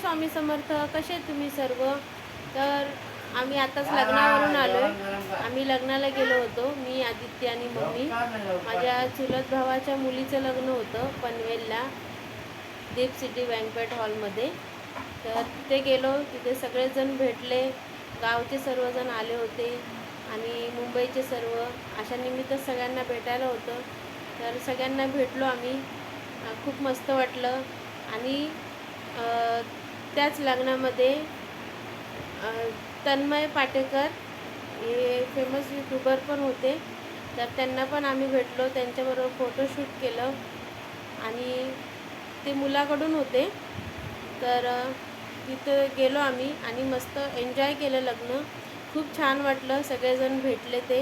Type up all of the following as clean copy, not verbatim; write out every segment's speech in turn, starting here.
स्वामी समर्थ. कसे तुम्ही सर्व? तर आम्ही आताच लग्नावरून आलो आहे. आम्ही लग्नाला गेलो होतो, मी, आदित्य आणि मम्मी. माझ्या चुलत भावाच्या मुलीचं लग्न होतं पनवेलला, दीप सिटी बँक्वेट हॉलमध्ये. तर तिथे गेलो, तिथे सगळेजण भेटले, गावचे सर्वजण आले होते आणि मुंबईचे सर्व. अशा निमित्त सगळ्यांना भेटायला होतं, तर सगळ्यांना भेटलो आम्ही. खूप मस्त वाटलं. आणि त्याच लग्नामध्ये तन्मय पाटेकर हे फेमस यूट्यूबर पण होते, तर त्यांना पण आम्ही भेटलो, त्यांच्याबरोबर फोटोशूट केलं. आणि ते मुलाकडून होते, तर तिथं गेलो आम्ही आणि मस्त एन्जॉय केलं लग्न. खूप छान वाटलं, सगळेजण भेटले ते.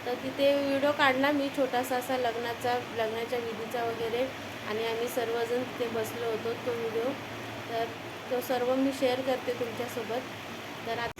तर तिथे व्हिडिओ काढला मी छोटासा असा लग्नाच्या विधीचा वगैरे, आणि आम्ही सर्वजण तिथे बसलो होतो, तो व्हिडिओ. तर तो सर्व मी शेअर करते तुमच्यासोबत. तर आता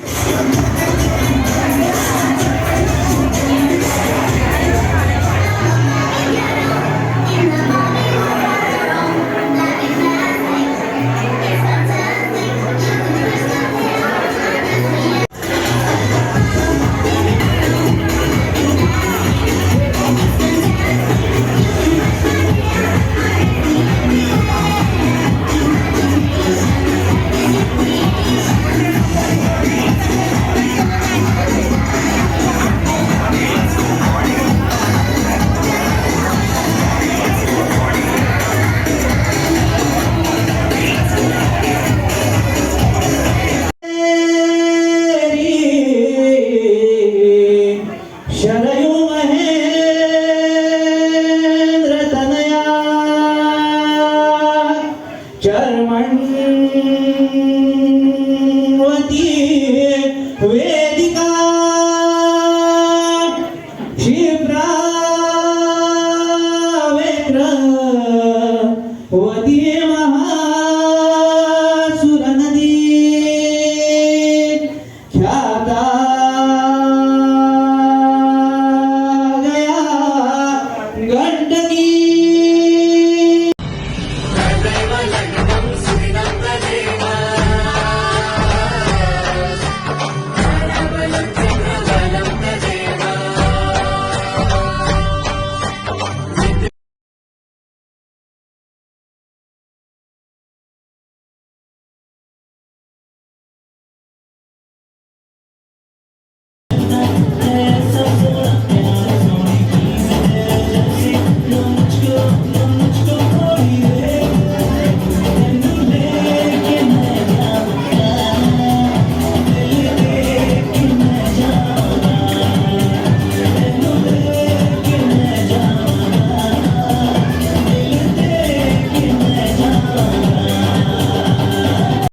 चर्मण्वती वे